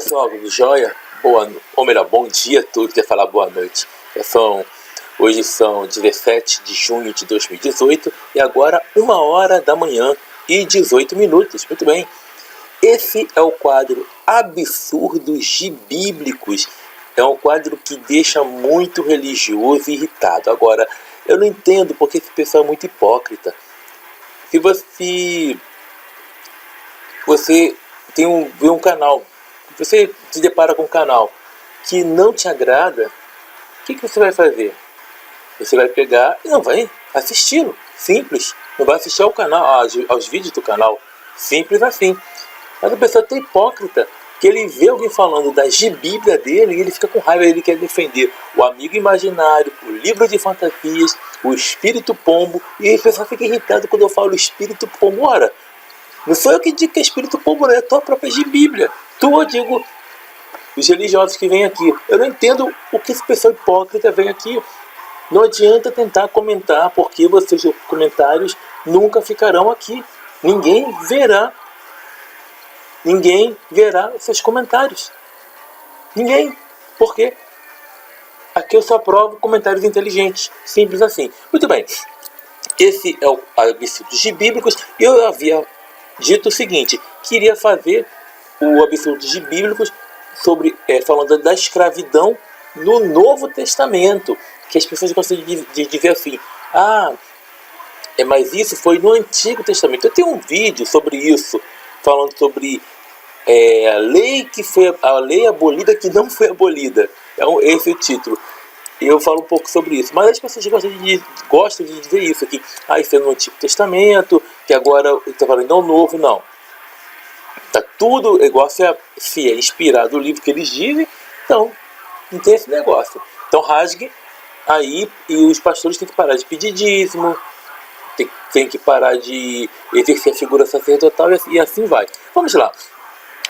pessoal, tudo jóia? Ou melhor, bom dia, tudo quer falar boa noite. Hoje são 17 de junho de 2018 e agora 1h da manhã e 18 minutos. Muito bem. Esse é o quadro Absurdos Gibíblicos. É um quadro que deixa muito religioso e irritado. Agora, eu não entendo porque esse pessoal é muito hipócrita. Se você vê um canal, você se depara com um canal que não te agrada, o que você vai fazer? Você vai pegar e não vai assisti-lo. Simples. Não vai assistir ao canal, aos vídeos do canal. Simples assim. Mas a pessoa é tão hipócrita que ele vê alguém falando da Bíblia dele e ele fica com raiva. Ele quer defender o amigo imaginário, o livro de fantasias, o espírito pombo. E a pessoa fica irritada quando eu falo espírito pombo. Ora, não sou eu que digo que é espírito pombo, não é a tua própria Bíblia. Eu digo os religiosos que vêm aqui. Eu não entendo o que esse pessoal hipócrita vem aqui. Não adianta tentar comentar, porque seus comentários nunca ficarão aqui. Ninguém verá os seus comentários. Ninguém. Por quê? Aqui eu só aprovo comentários inteligentes. Simples assim. Muito bem. Esse é o Absurdos Gibíblicos. Eu havia dito o seguinte. Queria fazer o Absurdos Gibíblicos falando da escravidão no Novo Testamento. Que as pessoas gostam de ver assim. Mas isso foi no Antigo Testamento. Eu tenho um vídeo sobre isso. Falando sobre a lei abolida que não foi abolida. Esse é o título. Eu falo um pouco sobre isso. Mas as pessoas gostam de dizer isso aqui. Isso é no Antigo Testamento, que agora está falando no Novo. Não. Está tudo igual se é inspirado no livro que eles dizem. Então, não tem esse negócio. Então, rasgue aí e os pastores têm que parar de pedir dízimo. Tem que parar de exercer a figura sacerdotal e assim vai. Vamos lá.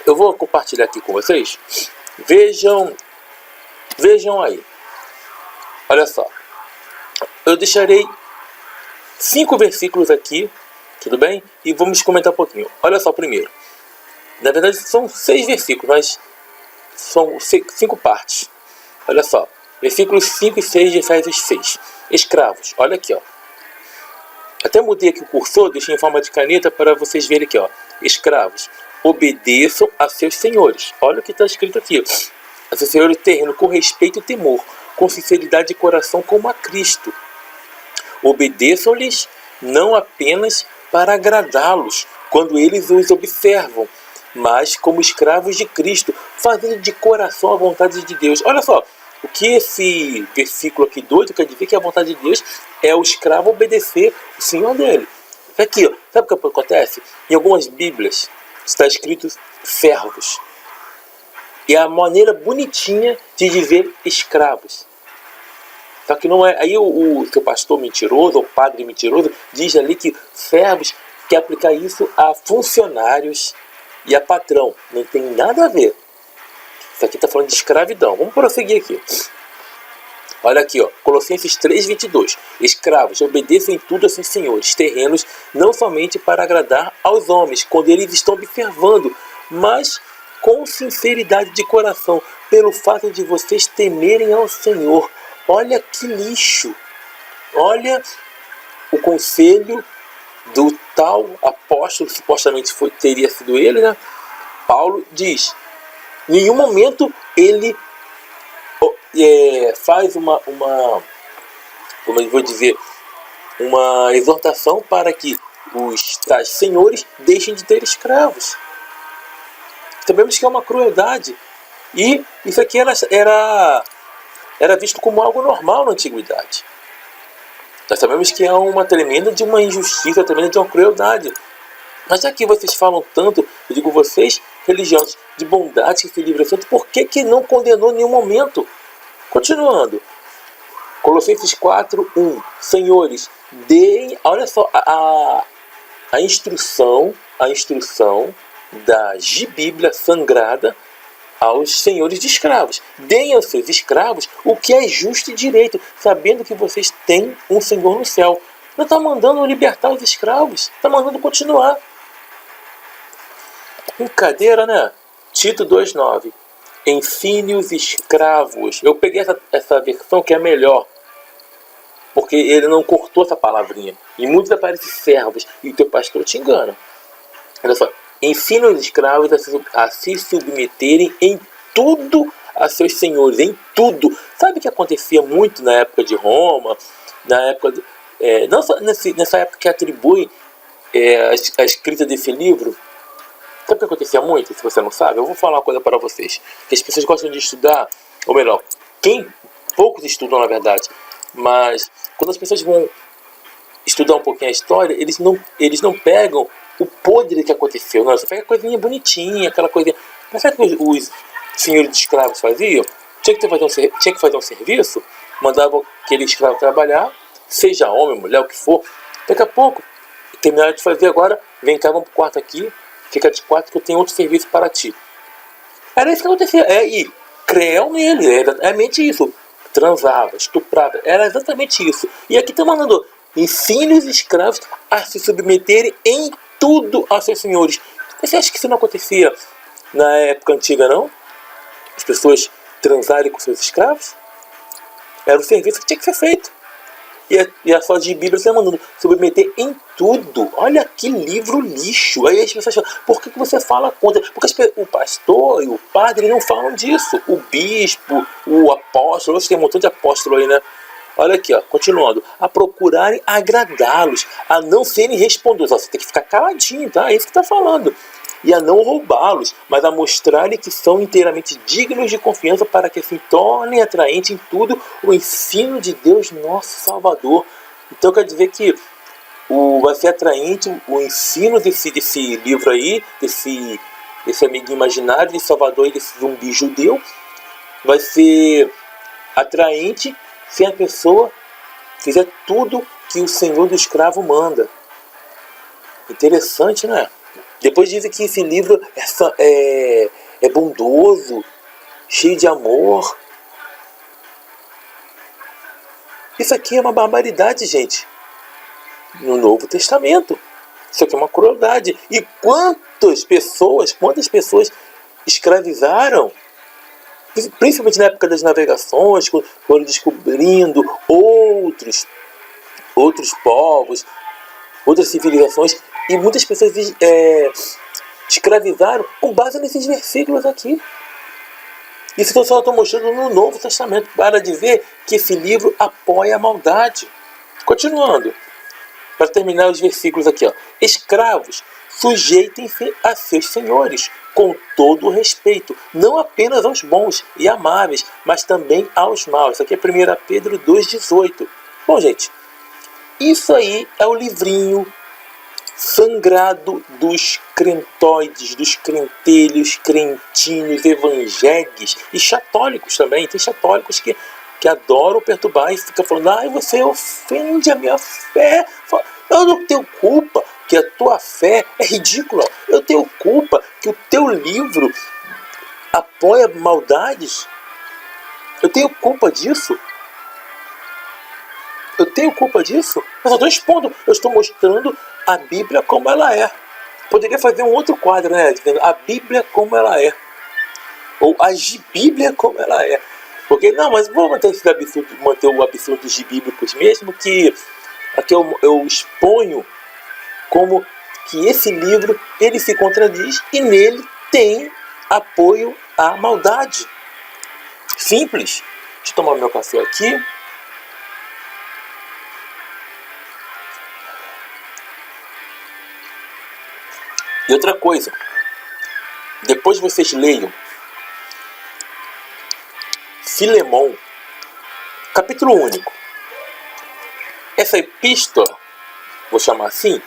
Eu vou compartilhar aqui com vocês. Vejam aí. Olha só. Eu deixarei 5 versículos aqui, tudo bem? E vamos comentar um pouquinho. Olha só primeiro. Na verdade são 6 versículos, mas são 5 partes. Olha só. Versículos 5 e 6 de Efésios 6. Escravos. Olha aqui, ó. Até mudei aqui o cursor, deixei em forma de caneta para vocês verem aqui, ó. Escravos, obedeçam a seus senhores. Olha o que está escrito aqui. A seus senhores terreno com respeito e temor, com sinceridade de coração como a Cristo. Obedeçam-lhes não apenas para agradá-los, quando eles os observam, mas como escravos de Cristo, fazendo de coração a vontade de Deus. Olha só. O que esse versículo aqui doido quer dizer que a vontade de Deus é o escravo obedecer o Senhor dele. Aqui, ó, sabe o que acontece? Em algumas Bíblias está escrito servos. E é a maneira bonitinha de dizer escravos. Só que não é. Aí o seu pastor mentiroso, ou padre mentiroso, diz ali que servos quer aplicar isso a funcionários e a patrão. Não tem nada a ver. Isso aqui está falando de escravidão. Vamos prosseguir aqui. Olha aqui, ó. Colossenses 3:22. Escravos, obedeçam em tudo a seus senhores terrenos, não somente para agradar aos homens, quando eles estão observando, mas com sinceridade de coração, pelo fato de vocês temerem ao Senhor. Olha que lixo. Olha o conselho do tal apóstolo, supostamente teria sido ele, né? Paulo diz... Em nenhum momento ele faz uma exortação para que os tais senhores deixem de ter escravos. Sabemos que é uma crueldade. E isso aqui era visto como algo normal na antiguidade. Nós sabemos que é uma tremenda de uma injustiça, tremenda de uma crueldade. Mas já que vocês falam tanto, eu digo vocês, religiosos, de bondade que se livra santo, por que não condenou em nenhum momento? Continuando. Colossenses 4:1. Senhores, deem, olha só, a instrução da Bíblia sagrada aos senhores de escravos. Deem aos seus escravos o que é justo e direito, sabendo que vocês têm um Senhor no céu. Não está mandando libertar os escravos, está mandando continuar. Brincadeira, né? Tito 2:9. ensine os escravos. Eu peguei essa versão que é melhor, porque ele não cortou essa palavrinha. E muitos aparecem servos, e o teu pastor te engana. Olha só. Ensina os escravos a se submeterem em tudo a seus senhores, em tudo. Sabe o que acontecia muito na época de Roma, na época não só nessa época que atribui a escrita desse livro? Sabe o que acontecia muito? Se você não sabe, eu vou falar uma coisa para vocês. Que as pessoas gostam de estudar, ou melhor, poucos estudam na verdade, mas quando as pessoas vão estudar um pouquinho a história, eles não pegam o podre que aconteceu. Não, você pega a coisinha bonitinha, aquela coisinha. Mas sabe o que os senhores de escravos faziam? Tinha que fazer um serviço, mandavam aquele escravo trabalhar, seja homem, mulher, o que for. Daqui a pouco, terminaram de fazer agora, vem cá, vamos pro quarto aqui, fica de quarto que eu tenho outro serviço para ti. Era isso que acontecia. E creu nele, era exatamente isso. Transava, estuprava, era exatamente isso. E aqui está mandando: ensine os escravos a se submeterem em tudo aos seus senhores. Você acha que isso não acontecia na época antiga, não? As pessoas transarem com seus escravos? Era um serviço que tinha que ser feito. E a só de Bíblia você mandando submeter em tudo. Olha que livro lixo. Aí as pessoas falam: por que você fala contra? Porque o pastor e o padre não falam disso. O bispo, o apóstolo, hoje tem um montão de apóstolo aí, né? Olha aqui, ó, continuando. A procurarem agradá-los, a não serem respondosos. Você tem que ficar caladinho, tá? É isso que está falando. E a não roubá-los, mas a mostrarem que são inteiramente dignos de confiança, para que se tornem atraente em tudo o ensino de Deus, nosso Salvador. Então quer dizer que vai ser atraente o ensino desse livro aí, desse amigo imaginário de Salvador e desse zumbi judeu. Vai ser atraente se a pessoa fizer tudo que o Senhor do escravo manda. Interessante, né? Depois dizem que esse livro é bondoso, cheio de amor. Isso aqui é uma barbaridade, gente. No Novo Testamento. Isso aqui é uma crueldade. E quantas pessoas escravizaram, principalmente na época das navegações, quando descobrindo outros povos, outras civilizações, e muitas pessoas escravizaram com base nesses versículos aqui. Isso que eu só estou mostrando no Novo Testamento, para dizer que esse livro apoia a maldade. Continuando, para terminar os versículos aqui, ó. Escravos, sujeitem-se a seus senhores, com todo o respeito, não apenas aos bons e amáveis, mas também aos maus. Isso aqui é 1 Pedro 2,18. Bom, gente, isso aí é o livrinho sangrado dos crentoides, dos crentelhos, crentinhos, evangélicos e católicos também. Tem católicos que adoram perturbar e ficam falando: ai, você ofende a minha fé. Eu não tenho culpa que a tua fé é ridícula. Eu tenho culpa que o teu livro apoia maldades. Eu tenho culpa disso. Eu tenho culpa disso? Eu só estou expondo, eu estou mostrando a Bíblia como ela é. Poderia fazer um outro quadro, né? Dizendo a Bíblia como ela é. Ou a Bíblia como ela é. Porque, não, mas vou manter o absurdo dos bíblicos mesmo, que aqui eu exponho como que esse livro, ele se contradiz e nele tem apoio à maldade. Simples. Deixa eu tomar meu café aqui. E outra coisa, depois vocês leiam Filemão, capítulo único. Essa epístola, vou chamar assim,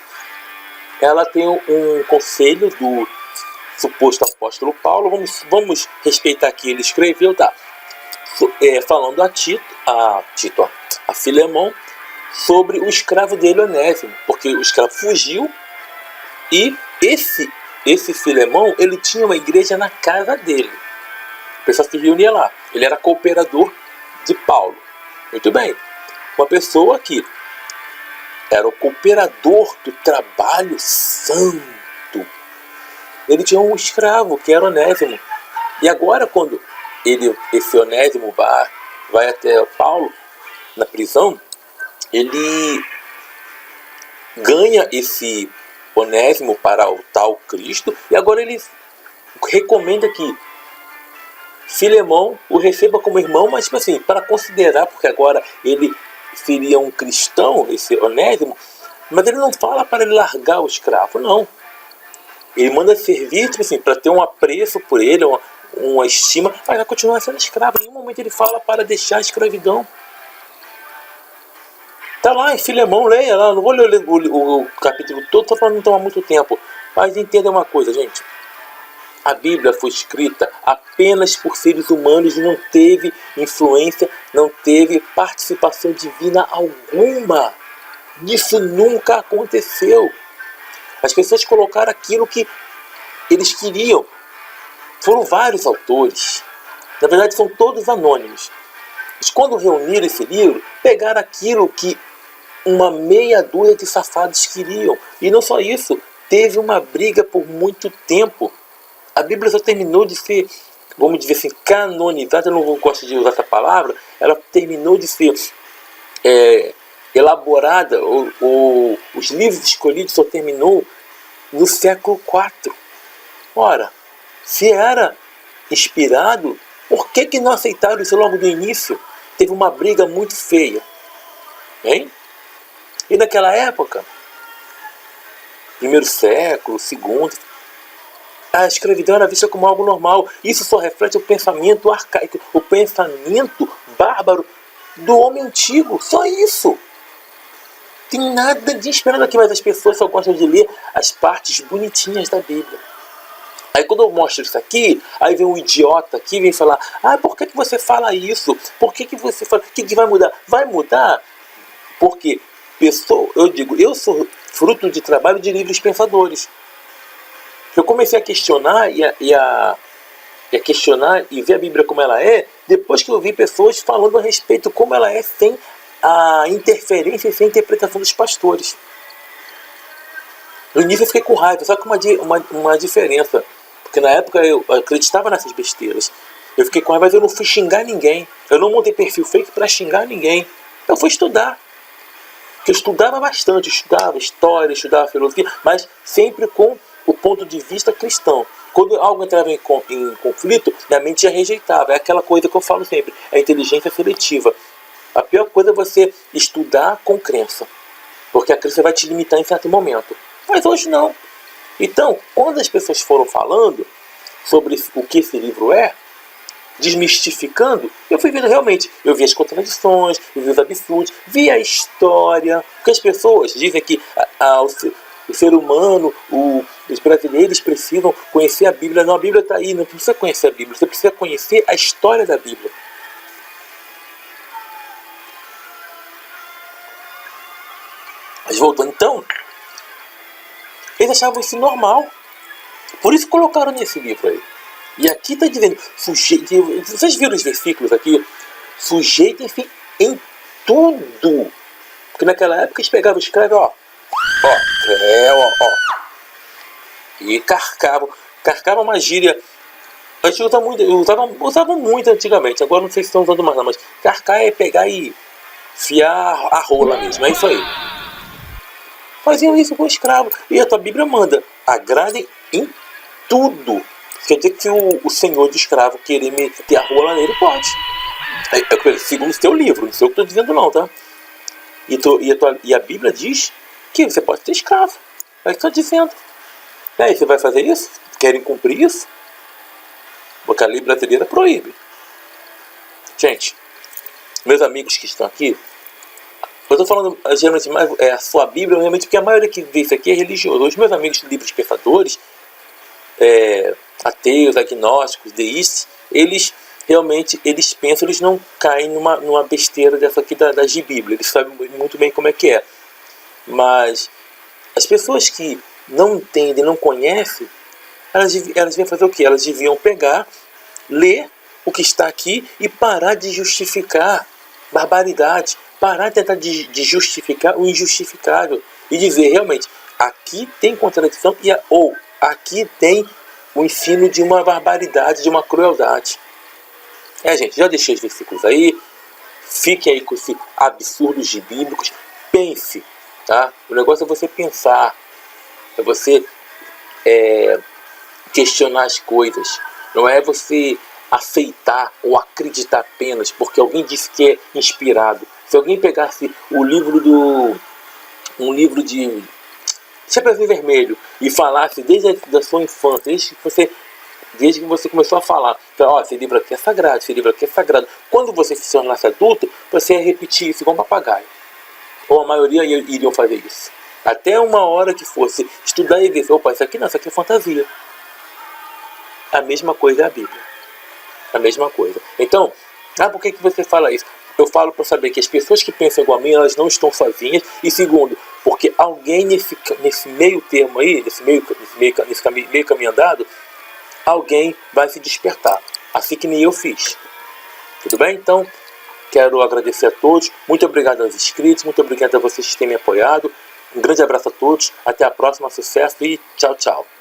ela tem um conselho do suposto apóstolo Paulo. Vamos respeitar que ele escreveu, tá? Falando a Filemão sobre o escravo dele, Onésimo, porque o escravo fugiu e esse Filemão, ele tinha uma igreja na casa dele. O pessoal se reunia lá. Ele era cooperador de Paulo. Muito bem. Uma pessoa que era o cooperador do trabalho santo. Ele tinha um escravo, que era Onésimo. E agora, quando esse Onésimo vai até Paulo, na prisão, ele ganha esse Onésimo para o tal Cristo, e agora ele recomenda que Filemão o receba como irmão, mas tipo assim, para considerar, porque agora ele seria um cristão, esse Onésimo, mas ele não fala para ele largar o escravo, não. Ele manda servir, tipo assim, para ter um apreço por ele, uma estima, mas vai continuar sendo escravo. Em nenhum momento ele fala para deixar a escravidão. Tá lá em Filemão, leia lá, não vou ler o capítulo todo, só para não tomar muito tempo. Mas entenda uma coisa, gente. A Bíblia foi escrita apenas por seres humanos e não teve influência, não teve participação divina alguma. Isso nunca aconteceu. As pessoas colocaram aquilo que eles queriam. Foram vários autores. Na verdade, são todos anônimos. Mas quando reuniram esse livro, pegaram aquilo que uma meia dúzia de safados queriam. E não só isso, teve uma briga por muito tempo. A Bíblia só terminou de ser, vamos dizer assim, canonizada, eu não gosto de usar essa palavra, ela terminou de ser elaborada, os livros escolhidos só terminou no século IV. Ora, se era inspirado, por que não aceitaram isso logo do início? Teve uma briga muito feia. Hein? E naquela época, primeiro século, segundo, a escravidão era vista como algo normal. Isso só reflete o pensamento arcaico, o pensamento bárbaro do homem antigo. Só isso. Tem nada de inspirado aqui, mas as pessoas só gostam de ler as partes bonitinhas da Bíblia. Aí quando eu mostro isso aqui, aí vem um idiota aqui e vem falar: por que você fala isso? Por que você fala? O que vai mudar? Vai mudar porque eu sou fruto de trabalho de livres pensadores. Eu comecei a questionar e a questionar e ver a Bíblia como ela é, depois que eu vi pessoas falando a respeito como ela é, sem a interferência e sem a interpretação dos pastores. No início eu fiquei com raiva, só que uma diferença, porque na época eu acreditava nessas besteiras. Eu fiquei com raiva, mas eu não fui xingar ninguém. Eu não montei perfil fake para xingar ninguém. Eu fui estudar. Porque eu estudava bastante, eu estudava história, estudava filosofia, mas sempre com o ponto de vista cristão. Quando algo entrava em conflito, minha mente já rejeitava. É aquela coisa que eu falo sempre, a inteligência seletiva. A pior coisa é você estudar com crença, porque a crença vai te limitar em certo momento. Mas hoje não. Então, quando as pessoas foram falando sobre o que esse livro é, desmistificando, eu fui vendo realmente. Eu vi as contradições, eu vi os absurdos, vi a história. Porque as pessoas dizem que o ser humano, os brasileiros precisam conhecer a Bíblia. Não, a Bíblia está aí, não precisa conhecer a Bíblia, você precisa conhecer a história da Bíblia. Mas voltando então, eles achavam isso normal. Por isso colocaram nesse livro aí. E aqui está dizendo, vocês viram os versículos aqui? Sujeitem-se em tudo. Porque naquela época eles pegavam o escravo, e carcavam. Carcavam uma gíria. A gente usavam muito antigamente. Agora não sei se estão usando mais não, mas carcar é pegar e fiar a rola mesmo. É isso aí. Faziam isso com o escravo. E a tua Bíblia manda, agradem em tudo. Quer dizer que o senhor de escravo querer meter a rola nele, pode. Segundo o teu livro, não sei o que eu estou dizendo não, tá? E a Bíblia diz que você pode ter escravo. É o que estou dizendo. E aí, você vai fazer isso? Querem cumprir isso? Porque a lei brasileira proíbe. Gente, meus amigos que estão aqui, eu estou falando geralmente mais a sua Bíblia, realmente, porque a maioria que vê isso aqui é religioso. Os meus amigos livres pensadores, ateus, agnósticos, deístas, eles pensam, eles não caem numa besteira dessa aqui da Bíblia. Eles sabem muito bem como é que é. Mas as pessoas que não entendem, não conhecem, elas deviam fazer o quê? Elas deviam pegar, ler o que está aqui e parar de justificar barbaridade. Parar de tentar de justificar o injustificável. E dizer realmente, aqui tem contradição ou aqui tem o ensino de uma barbaridade, de uma crueldade. Gente, já deixei os versículos aí. Fique aí com esses absurdos bíblicos. Pense, tá? O negócio é você pensar. É você questionar as coisas. Não é você aceitar ou acreditar apenas porque alguém disse que é inspirado. Se alguém pegasse o livro um livro de Chapeuzinho Vermelho e falasse desde a sua infância, desde que você começou a falar, esse livro aqui é sagrado, esse livro aqui é sagrado. Quando você se tornasse adulto, você ia repetir isso igual um papagaio. Ou a maioria iriam fazer isso. Até uma hora que fosse estudar e ver, opa, isso aqui não, isso aqui é fantasia. A mesma coisa é a Bíblia. A mesma coisa. Então, por que você fala isso? Eu falo para saber que as pessoas que pensam igual a mim, elas não estão sozinhas. E segundo, porque alguém nesse meio termo aí, nesse meio caminho andado, alguém vai se despertar. Assim que nem eu fiz. Tudo bem? Então, quero agradecer a todos. Muito obrigado aos inscritos. Muito obrigado a vocês que têm me apoiado. Um grande abraço a todos. Até a próxima. Sucesso e tchau, tchau.